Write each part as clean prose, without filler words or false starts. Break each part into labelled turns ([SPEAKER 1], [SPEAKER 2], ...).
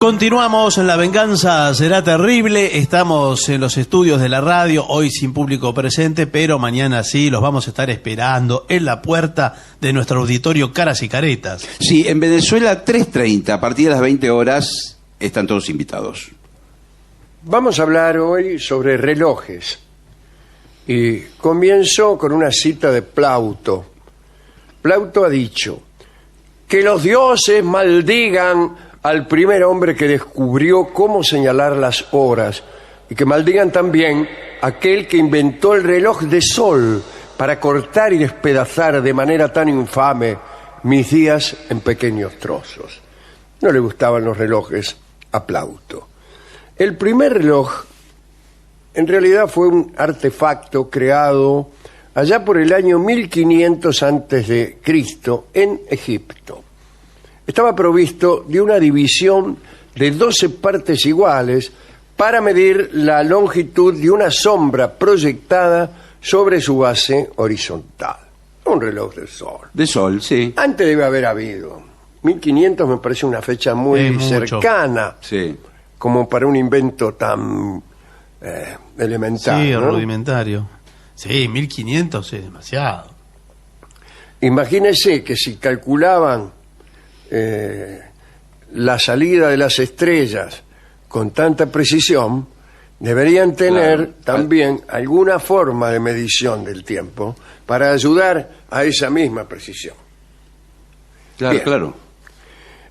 [SPEAKER 1] Continuamos en La Venganza Será Terrible. Estamos en los estudios de la radio, hoy sin público presente, pero mañana sí, los vamos a estar esperando en la puerta de nuestro auditorio Caras y Caretas.
[SPEAKER 2] Sí, en Venezuela 3:30, a partir de las 20 horas, están todos invitados.
[SPEAKER 3] Vamos a hablar hoy sobre relojes. Y comienzo con una cita de Plauto. Plauto ha dicho: que los dioses maldigan al primer hombre que descubrió cómo señalar las horas, y que maldigan también a aquel que inventó el reloj de sol para cortar y despedazar de manera tan infame mis días en pequeños trozos. No le gustaban los relojes a Plauto. El primer reloj en realidad fue un artefacto creado allá por el año 1500 a.C. en Egipto. Estaba provisto de una división de 12 partes iguales para medir la longitud de una sombra proyectada sobre su base horizontal. Un reloj de sol.
[SPEAKER 2] De sol, sí.
[SPEAKER 3] Antes debe haber habido. 1500 me parece una fecha muy cercana,
[SPEAKER 2] Sí.
[SPEAKER 3] como para un invento tan elemental.
[SPEAKER 1] Sí,
[SPEAKER 3] ¿no?
[SPEAKER 1] rudimentario. Sí, 1500 es demasiado.
[SPEAKER 3] Imagínese que si calculaban la salida de las estrellas con tanta precisión, deberían tener
[SPEAKER 2] Claro.
[SPEAKER 3] también alguna forma de medición del tiempo para ayudar a esa misma precisión.
[SPEAKER 2] Claro,
[SPEAKER 3] Bien.
[SPEAKER 2] claro.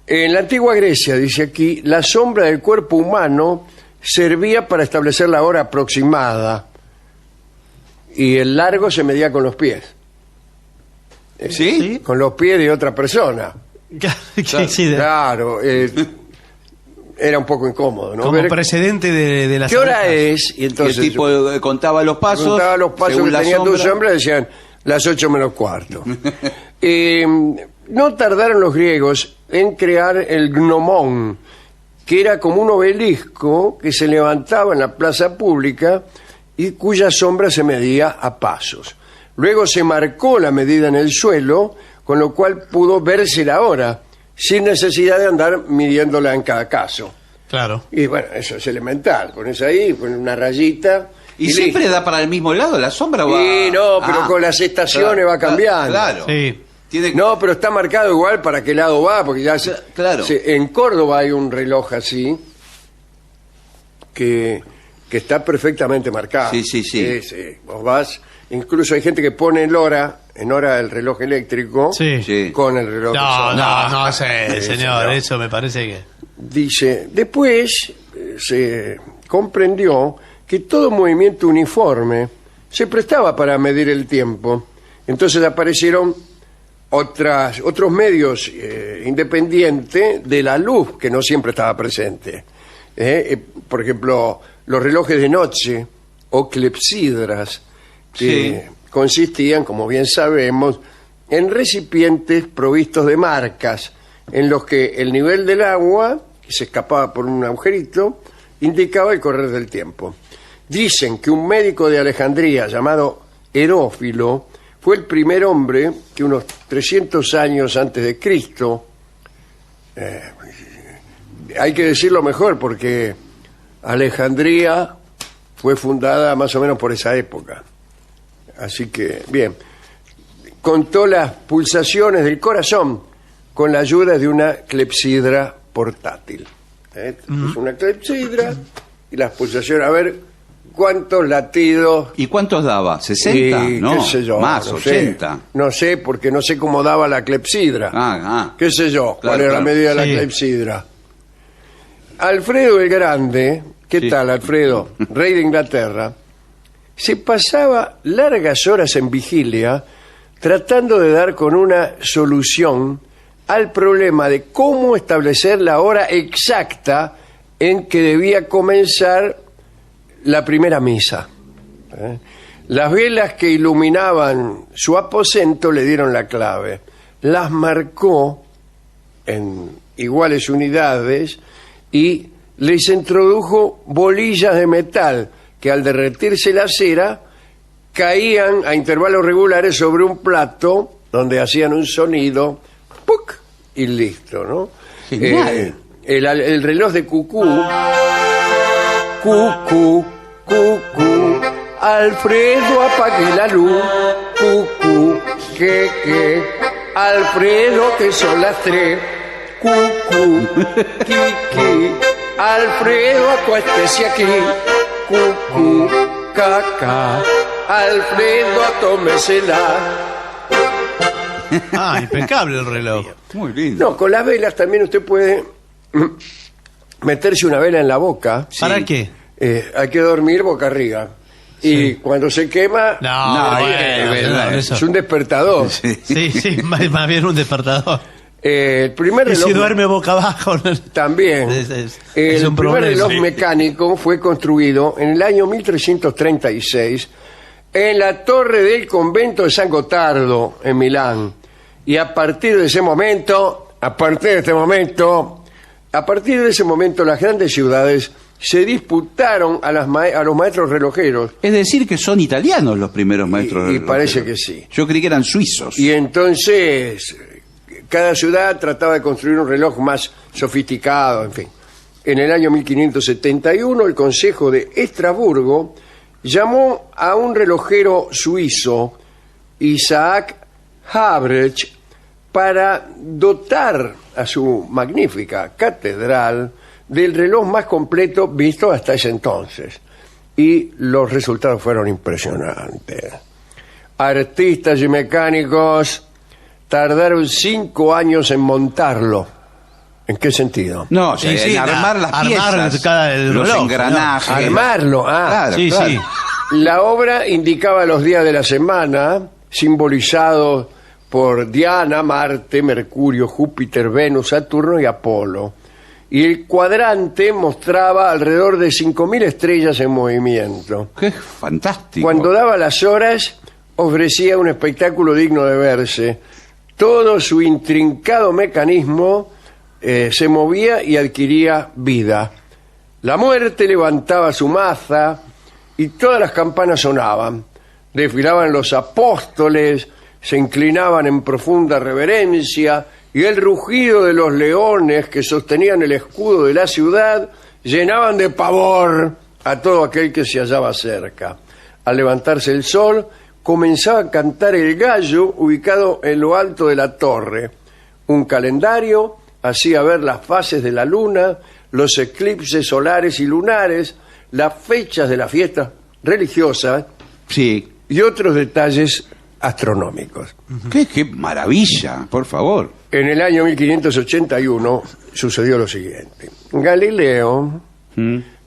[SPEAKER 3] En la antigua Grecia, dice aquí, la sombra del cuerpo humano servía para establecer la hora aproximada y el largo se medía con los pies.
[SPEAKER 2] ¿Sí?
[SPEAKER 3] Con los pies de otra persona.
[SPEAKER 1] Sí,
[SPEAKER 3] Claro, era un poco incómodo, ¿no?
[SPEAKER 1] como
[SPEAKER 3] Ver
[SPEAKER 1] precedente de las
[SPEAKER 3] ¿qué hora
[SPEAKER 1] abejas.
[SPEAKER 3] es? Y
[SPEAKER 2] Y el
[SPEAKER 3] entonces
[SPEAKER 2] tipo contaba los pasos.
[SPEAKER 3] contaba los pasos
[SPEAKER 2] según
[SPEAKER 3] que
[SPEAKER 2] la
[SPEAKER 3] tenía tu
[SPEAKER 2] sombra.
[SPEAKER 3] sombra, decían las 8 menos cuarto. No tardaron los griegos en crear el gnomón, que era como un obelisco que se levantaba en la plaza pública y cuya sombra se medía a pasos. Luego se marcó la medida en el suelo, con lo cual pudo verse la hora, sin necesidad de andar midiéndola en cada caso.
[SPEAKER 1] Claro.
[SPEAKER 3] Y bueno, eso es elemental. Pones ahí, pones una rayita.
[SPEAKER 2] ¿Y siempre
[SPEAKER 3] listo.
[SPEAKER 2] da para el mismo lado? ¿La sombra va...?
[SPEAKER 3] Sí, no, pero con las estaciones va cambiando.
[SPEAKER 2] Claro.
[SPEAKER 1] Sí.
[SPEAKER 2] Tiene...
[SPEAKER 3] No, pero está marcado igual para qué lado va, porque ya
[SPEAKER 2] Claro.
[SPEAKER 3] en Córdoba hay un reloj así que está perfectamente marcado.
[SPEAKER 2] Sí, sí, sí.
[SPEAKER 3] Vos vas, incluso hay gente que pone en hora el reloj eléctrico
[SPEAKER 1] Sí.
[SPEAKER 2] Sí.
[SPEAKER 3] con el reloj de sol.
[SPEAKER 1] No,
[SPEAKER 3] Sí,
[SPEAKER 1] señor, eso me parece que...
[SPEAKER 3] Dice, después se comprendió que todo movimiento uniforme se prestaba para medir el tiempo. Entonces aparecieron otros medios independientes de la luz, que no siempre estaba presente. Por ejemplo, los relojes de noche o clepsidras, que consistían, como bien sabemos, en recipientes provistos de marcas, en los que el nivel del agua, que se escapaba por un agujerito, indicaba el correr del tiempo. Dicen que un médico de Alejandría llamado Herófilo fue el primer hombre que unos 300 años antes de Cristo, hay que decirlo mejor porque Alejandría fue fundada más o menos por esa época. Así que, bien, contó las pulsaciones del corazón con la ayuda de una clepsidra portátil. Puso una clepsidra y las pulsaciones, a ver cuántos latidos.
[SPEAKER 2] ¿Y cuántos daba? ¿60?
[SPEAKER 3] Y
[SPEAKER 2] No,
[SPEAKER 3] qué sé yo,
[SPEAKER 2] más,
[SPEAKER 3] no
[SPEAKER 2] 80.
[SPEAKER 3] sé. No sé, porque no sé cómo daba la clepsidra. Qué sé yo,
[SPEAKER 2] Claro,
[SPEAKER 3] cuál era la
[SPEAKER 2] claro.
[SPEAKER 3] medida de la
[SPEAKER 1] Sí.
[SPEAKER 3] clepsidra. Alfredo el Grande, ¿qué
[SPEAKER 2] Sí.
[SPEAKER 3] tal, Alfredo? Rey de Inglaterra, se pasaba largas horas en vigilia tratando de dar con una solución al problema de cómo establecer la hora exacta en que debía comenzar la primera misa. Las velas que iluminaban su aposento le dieron la clave. Las marcó en iguales unidades y les introdujo bolillas de metal que al derretirse la cera caían a intervalos regulares sobre un plato donde hacían un sonido ¡puc! Y listo, ¿no?
[SPEAKER 2] Genial.
[SPEAKER 3] el reloj de cucú. Cucú, cucú, Alfredo apague la luz. Cucú, que, Alfredo que son las 3. Cucú, kiki, Alfredo acuéstese aquí. Cucú, caca, Alfredo atómesela.
[SPEAKER 1] Ah, impecable el reloj.
[SPEAKER 2] Muy lindo.
[SPEAKER 3] No, con las velas también usted puede meterse una vela en la boca.
[SPEAKER 1] ¿Para qué?
[SPEAKER 3] Hay que dormir boca arriba. Y cuando se quema,
[SPEAKER 1] No,
[SPEAKER 3] es
[SPEAKER 1] eso.
[SPEAKER 3] un despertador.
[SPEAKER 1] Sí, más bien un despertador.
[SPEAKER 3] El primer
[SPEAKER 1] Y
[SPEAKER 3] reloj
[SPEAKER 1] si duerme boca abajo.
[SPEAKER 3] también.
[SPEAKER 1] Es
[SPEAKER 3] El
[SPEAKER 1] un
[SPEAKER 3] primer
[SPEAKER 1] problema.
[SPEAKER 3] reloj
[SPEAKER 1] Sí.
[SPEAKER 3] mecánico fue construido en el año 1336 en la torre del convento de San Gotardo, en Milán. Y a partir de ese momento, las grandes ciudades se disputaron a los maestros relojeros.
[SPEAKER 2] Es decir, que son italianos los primeros maestros.
[SPEAKER 3] Y
[SPEAKER 2] relojeros.
[SPEAKER 3] parece que sí.
[SPEAKER 2] Yo creí que eran suizos.
[SPEAKER 3] Y entonces cada ciudad trataba de construir un reloj más sofisticado, en fin. En el año 1571 el Consejo de Estrasburgo llamó a un relojero suizo, Isaac Habrecht, para dotar a su magnífica catedral del reloj más completo visto hasta ese entonces. Y los resultados fueron impresionantes. Artistas y mecánicos tardaron 5 años en montarlo. ¿En qué sentido?
[SPEAKER 2] No,
[SPEAKER 1] Sí, sí,
[SPEAKER 2] en armar las
[SPEAKER 1] armar
[SPEAKER 2] piezas,
[SPEAKER 1] el
[SPEAKER 2] los
[SPEAKER 1] reloj,
[SPEAKER 2] engranajes.
[SPEAKER 3] Armarlo,
[SPEAKER 2] Claro,
[SPEAKER 1] Sí,
[SPEAKER 2] claro.
[SPEAKER 1] sí.
[SPEAKER 3] La obra indicaba los días de la semana, simbolizados por Diana, Marte, Mercurio, Júpiter, Venus, Saturno y Apolo. Y el cuadrante mostraba alrededor de 5.000 estrellas en movimiento.
[SPEAKER 2] Qué fantástico.
[SPEAKER 3] Cuando daba las horas, ofrecía un espectáculo digno de verse. Todo su intrincado mecanismo se movía y adquiría vida. La muerte levantaba su maza y todas las campanas sonaban. Desfilaban los apóstoles, se inclinaban en profunda reverencia y el rugido de los leones que sostenían el escudo de la ciudad llenaban de pavor a todo aquel que se hallaba cerca. Al levantarse el sol, comenzaba a cantar el gallo ubicado en lo alto de la torre. Un calendario hacía ver las fases de la luna, los eclipses solares y lunares, las fechas de las fiestas religiosas
[SPEAKER 2] Sí.
[SPEAKER 3] y otros detalles astronómicos.
[SPEAKER 2] Qué maravilla, por favor.
[SPEAKER 3] En el año 1581 sucedió lo siguiente. Galileo,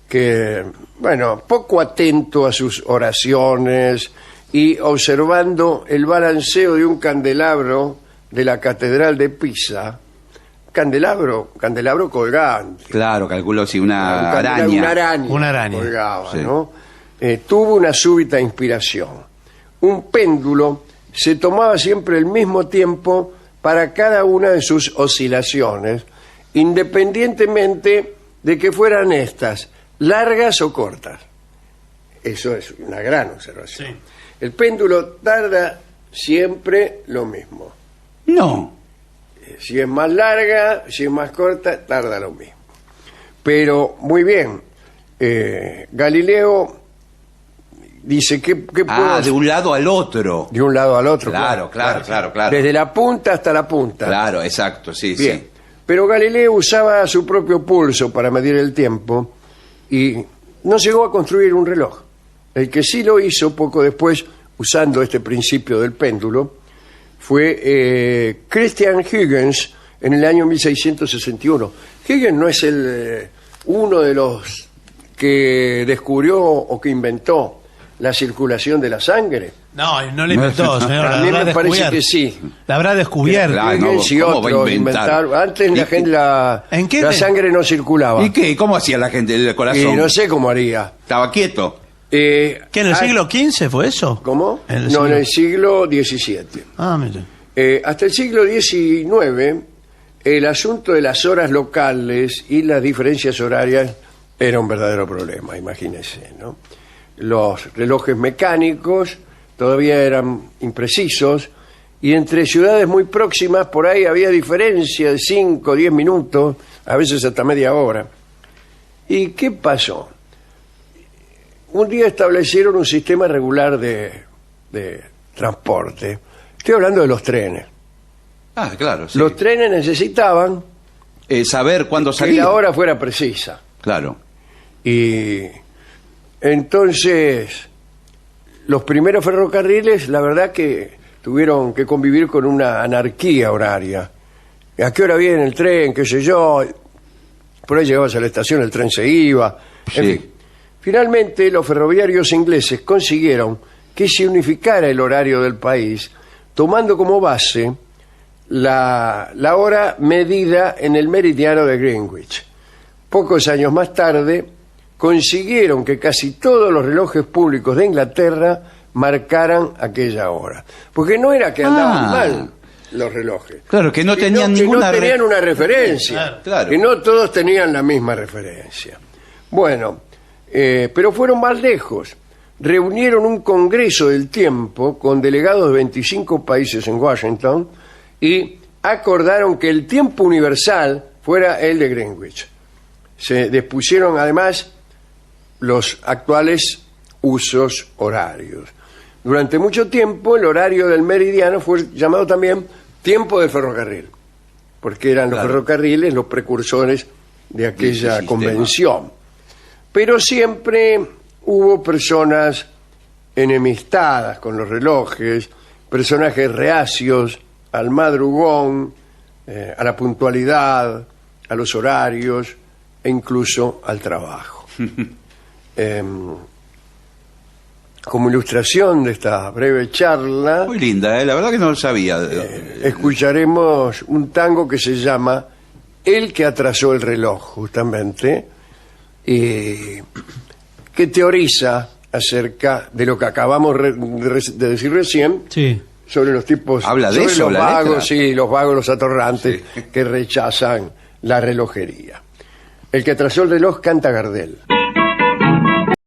[SPEAKER 3] que, bueno, poco atento a sus oraciones y observando el balanceo de un candelabro de la Catedral de Pisa, candelabro colgante,
[SPEAKER 2] Claro, calculo si una
[SPEAKER 3] una
[SPEAKER 2] araña.
[SPEAKER 1] Una araña,
[SPEAKER 3] colgaba,
[SPEAKER 2] sí.
[SPEAKER 3] ¿no? Tuvo una súbita inspiración. Un péndulo se tomaba siempre el mismo tiempo para cada una de sus oscilaciones, independientemente de que fueran estas, largas o cortas. Eso es una gran observación.
[SPEAKER 1] Sí.
[SPEAKER 3] El péndulo tarda siempre lo mismo.
[SPEAKER 2] No.
[SPEAKER 3] Si es más larga, si es más corta, tarda lo mismo. Pero, muy bien, Galileo dice que
[SPEAKER 2] De un lado al otro.
[SPEAKER 3] de un lado al otro.
[SPEAKER 2] Claro.
[SPEAKER 3] Desde la punta hasta la punta.
[SPEAKER 2] Claro, exacto, sí,
[SPEAKER 3] Bien.
[SPEAKER 2] sí.
[SPEAKER 3] Pero Galileo usaba su propio pulso para medir el tiempo y no llegó a construir un reloj. El que sí lo hizo poco después, usando este principio del péndulo, fue Christian Huygens en el año 1661. Huygens no es uno de los que descubrió o que inventó la circulación de la sangre.
[SPEAKER 1] No, no le inventó, señor.
[SPEAKER 3] A
[SPEAKER 1] la
[SPEAKER 3] mí
[SPEAKER 1] habrá
[SPEAKER 3] me parece
[SPEAKER 1] descubierto.
[SPEAKER 3] que sí.
[SPEAKER 1] La habrá descubierto.
[SPEAKER 2] Claro. no,
[SPEAKER 3] Huygens y
[SPEAKER 2] ¿cómo va a
[SPEAKER 3] otros
[SPEAKER 2] inventar?
[SPEAKER 3] inventaron. Antes la gente
[SPEAKER 1] ¿En qué?
[SPEAKER 3] la sangre no circulaba.
[SPEAKER 2] ¿Y qué? ¿Cómo hacía la gente del
[SPEAKER 3] Y
[SPEAKER 2] corazón?
[SPEAKER 3] no sé cómo haría.
[SPEAKER 2] Estaba quieto.
[SPEAKER 1] ¿Qué, en el
[SPEAKER 3] ah,
[SPEAKER 1] siglo XV fue eso?
[SPEAKER 3] ¿Cómo?
[SPEAKER 1] En el
[SPEAKER 3] No,
[SPEAKER 1] siglo-
[SPEAKER 3] en el siglo XVII.
[SPEAKER 1] Ah, mire.
[SPEAKER 3] Hasta el siglo XIX, el asunto de las horas locales y las diferencias horarias era un verdadero problema, imagínense, ¿no? Los relojes mecánicos todavía eran imprecisos y entre ciudades muy próximas por ahí había diferencia de 5 o 10 minutos a veces hasta media hora. ¿Y qué pasó? Un día establecieron un sistema regular de transporte. Estoy hablando de los trenes.
[SPEAKER 2] Ah, claro, sí.
[SPEAKER 3] Los trenes necesitaban
[SPEAKER 2] Saber cuándo
[SPEAKER 3] que
[SPEAKER 2] salir.
[SPEAKER 3] la hora fuera precisa.
[SPEAKER 2] Claro.
[SPEAKER 3] Y entonces, los primeros ferrocarriles, la verdad que tuvieron que convivir con una anarquía horaria. ¿A qué hora viene el tren? ¿Qué sé yo? Por ahí llegabas a la estación, el tren se iba. En
[SPEAKER 2] Sí.
[SPEAKER 3] fin. Finalmente, los ferroviarios ingleses consiguieron que se unificara el horario del país, tomando como base la hora medida en el meridiano de Greenwich. Pocos años más tarde, consiguieron que casi todos los relojes públicos de Inglaterra marcaran aquella hora. Porque no era que andaban mal los relojes.
[SPEAKER 2] Claro, que no
[SPEAKER 3] sino
[SPEAKER 2] tenían
[SPEAKER 3] que
[SPEAKER 2] ninguna
[SPEAKER 3] no tenían una referencia.
[SPEAKER 2] Claro.
[SPEAKER 3] Que no todos tenían la misma referencia. Bueno, pero fueron más lejos. Reunieron un congreso del tiempo con delegados de 25 países en Washington y acordaron que el tiempo universal fuera el de Greenwich. Se dispusieron además los actuales usos horarios. Durante mucho tiempo el horario del meridiano fue llamado también tiempo del ferrocarril, porque eran los
[SPEAKER 2] Claro.
[SPEAKER 3] ferrocarriles los precursores de aquella
[SPEAKER 2] sistema.
[SPEAKER 3] convención. Pero siempre hubo personas enemistadas con los relojes, personajes reacios al madrugón, a la puntualidad, a los horarios e incluso al trabajo. Como ilustración de esta breve charla,
[SPEAKER 2] Muy linda, la verdad que no lo sabía.
[SPEAKER 3] escucharemos un tango que se llama El que atrasó el reloj, justamente, y que teoriza acerca de lo que acabamos de decir recién,
[SPEAKER 1] Sí.
[SPEAKER 3] sobre los tipos,
[SPEAKER 2] ¿Habla de
[SPEAKER 3] sobre
[SPEAKER 2] eso
[SPEAKER 3] los
[SPEAKER 2] la
[SPEAKER 3] vagos,
[SPEAKER 2] letra?
[SPEAKER 3] sí, los vagos, los atorrantes
[SPEAKER 2] Sí.
[SPEAKER 3] que rechazan la relojería. El que atrasó el reloj canta Gardel.